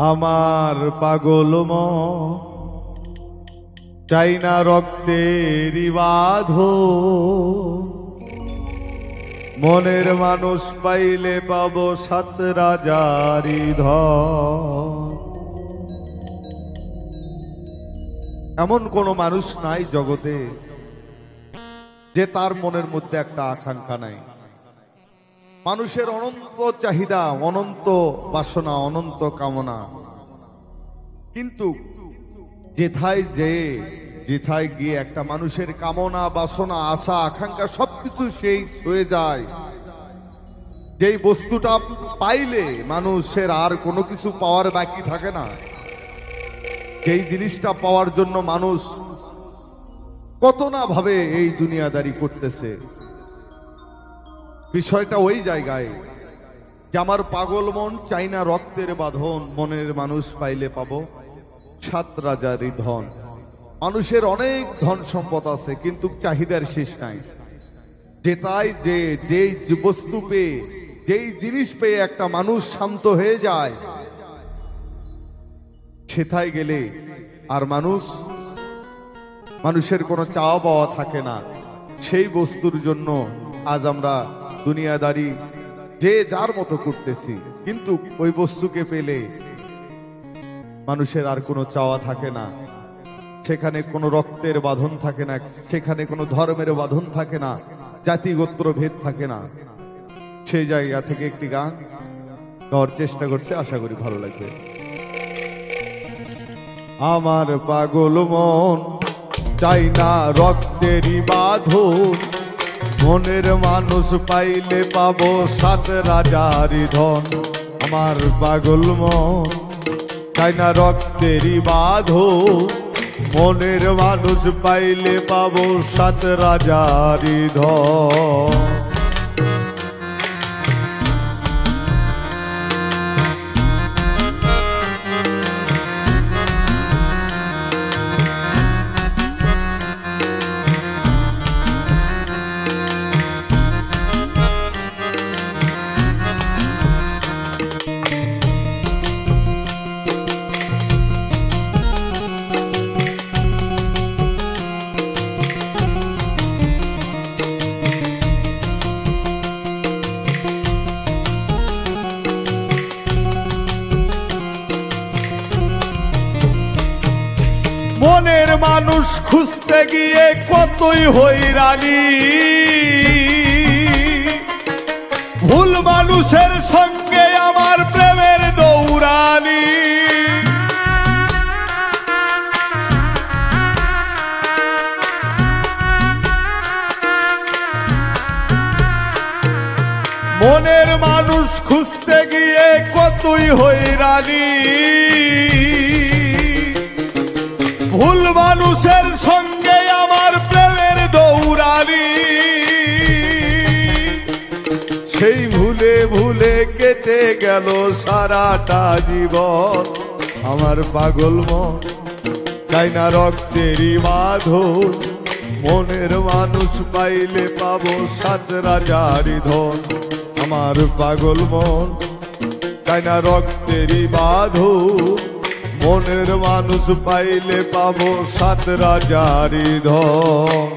আমার পাগল মন চাই না রক্তেরই বাঁধন, মনের মানুষ পাইলে পাবো 7 রাজারি ধন। এমন কোন মানুষ নাই জগতে যে তার মনের মধ্যে একটা আকাঙ্ক্ষা নাই। মানুষের অনন্ত চাহিদা, অনন্ত বাসনা, অনন্ত কামনা, কিন্তু যেথায় গিয়ে একটা মানুষের কামনা, বাসনা, আশা, আকাঙ্ক্ষা সবকিছু সেই হয়ে যায়। যেই বস্তুটা পাইলে মানুষের আর কোনো কিছু পাওয়ার বাকি থাকে না, যেই জিনিসটা পাওয়ার জন্য মানুষ কত না ভাবে এই দুনিয়াদারি করতেছে, বিষয়টা ওই জায়গায় যে আমার পাগল মন চাই না রক্তের বাঁধন, মনের মানুষ পাইলে পাবো 7 রাজারি ধন। মানুষের অনেক ধন সম্পদ আছে কিন্তু চাহিদার শেষ নাই। যেই বস্তু পেয়ে, যেই জিনিস পেয়ে একটা মানুষ শান্ত হয়ে যায়, সেথায় গেলে আর মানুষের কোনো চাওয়া পাওয়া থাকে না। সেই বস্তুর জন্য আজ আমরা দুনিয়াদারি যে যার মতো করতেছি, কিন্তু ওই বস্তুকে পেলে মানুষের আর কোনো চাওয়া থাকে না। সেখানে কোনো রক্তের বাঁধন থাকে না, সেখানে কোনো ধর্মের বাঁধন থাকে না, জাতি গোত্র ভেদ থাকে না। সেই জায়গা থেকে একটি গান গাওয়ার চেষ্টা করছে, আশা করি ভালো লাগবে। আমার পাগল মন চাই না রক্তেরই বাঁধন, মনের মানুষ পাইলে পাবো 7 রাজারি ধন। আমার পাগল মন চাই না রক্তেরই বাঁধন, মনের মানুষ পাইলে পাবো 7 রাজারি ধন। মনের মানুষ খুঁজতে গিয়ে কতই হইরানি, ভুল মানুষের সঙ্গে আমার প্রেমের দৌড়ানি। মনের মানুষ খুঁজতে গিয়ে কতই হইরানি, ভুল মানুষের সঙ্গে আমার প্রেমের দৌড়ানি। সেই ভুলে ভুলে কেটে গেল সারাটা জীবন। আমার পাগল মন চাই না রক্তেরই বাঁধন, মনের মানুষ পাইলে পাবো 7 রাজারি ধন। আমার পাগল মন চাই না রক্তেরই বাঁধন, মনের মানুষ পাইলে পাবো 7 রাজারি ধন।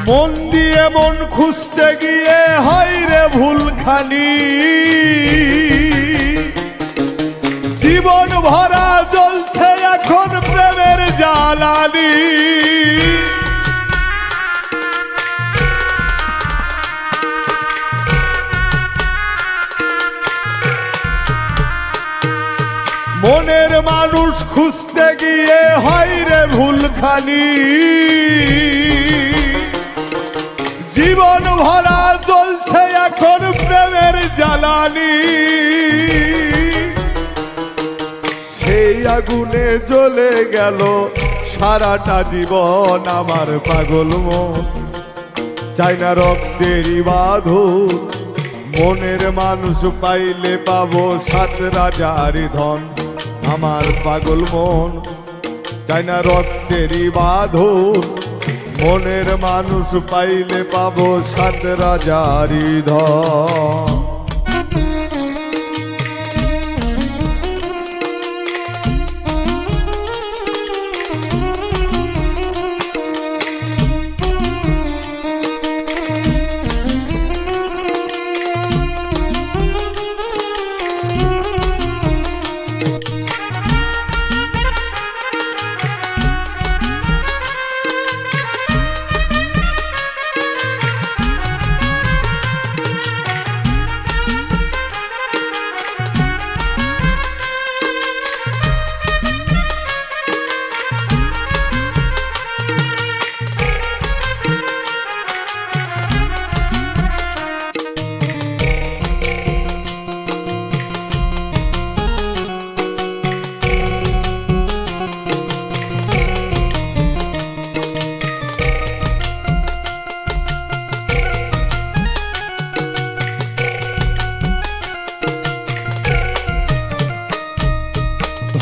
মন দিয়ে মন খুঁজতে গিয়ে হয় রে ভুলখানি, জীবন ভরা জ্বলছে এখন প্রেমের জ্বালানি। মানুষ খুঁজতে গিয়ে হয় রে ভুলখানি, জীবন ভরা জ্বলছে এখন প্রেমের জ্বালানি। সেই আগুনে জ্বলে গেল সারাটা জীবন আমার পাগল মন, চাই না রক্তেরই বাঁধন। মনের মানুষ পাইলে পাবো 7 রাজার ধন, আমার পাগল মন চাই না রক্তেরই বাঁধন। মনের মানুষ পাইলে পাবো 7 রাজার ধন।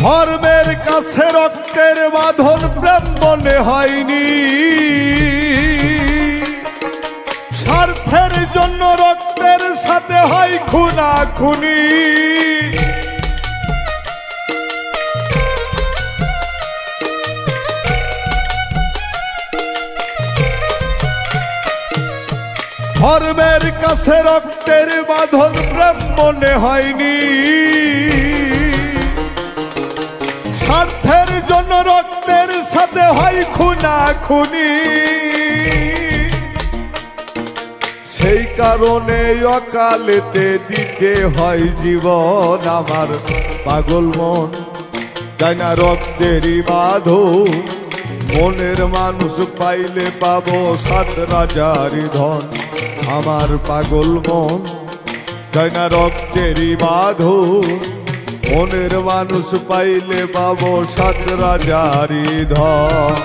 ধর্মের কাছে রক্তের বাঁধন প্রেম মনে হয়নি, স্বার্থের জন্য রক্তের সাথে হয় খুনাখুনি। ধর্মের কাছে রক্তের বাঁধন প্রেম মনে হয়নি, স্বার্থের জন্য রক্তের সাথে হয় খুনাখুনি। সেই কারণে অকালেতে দিতে হয় জীবন আমার পাগল মন, চাই না রক্তেরই বাঁধন। মনের মানুষ পাইলে পাবো 7 রাজার ধন, আমার পাগল মন চাই না রক্তেরই বাঁধন। মনের মানুষ পাইলে পাবো 7 রাজার ধন।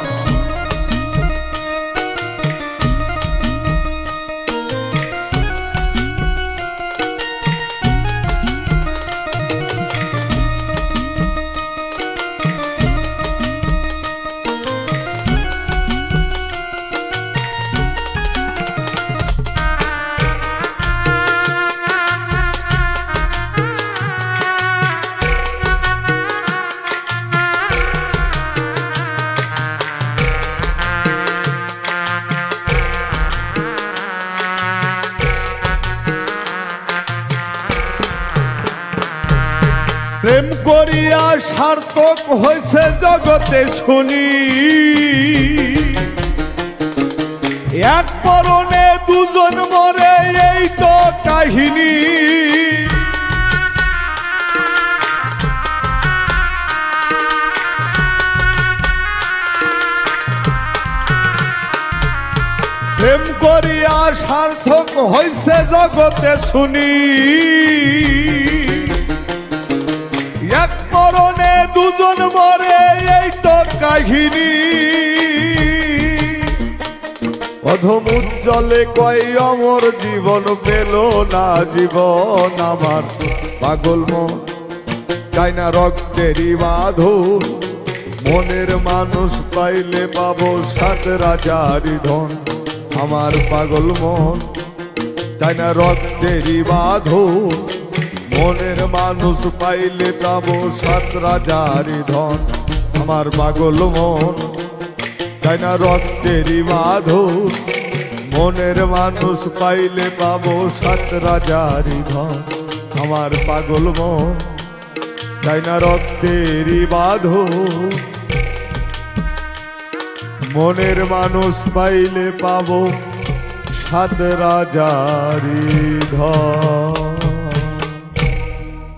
প্রেম করিয়া সার্থক হয়েছে জগতে শুনি, এক পরনে দুজন মরে এই তো কাহিনী। প্রেম করিয়া সার্থক হয়েছে জগতে শুনি, এক মরণে দুজন মরে এই তো কাহিনী। অধম উজ্জ্বলে কয় অমর জীবন পেল না জীবন আমার পাগল মন, চাই না রক্তেরই বাঁধন। মনের মানুষ পাইলে পাবো 7 রাজার ধন, আমার পাগল মন চাই না রক্তেরই বাঁধন। মনের মানুষ পাইলে পাবো 7 রাজার ধন, আমার পাগল মন চাই না রক্তেরই বাঁধন। মনের মানুষ পাইলে পাবো 7 রাজার ধন, আমার পাগল মন চাই না রক্তেরই বাঁধন। মনের মানুষ পাইলে পাবো 7 রাজার ধন।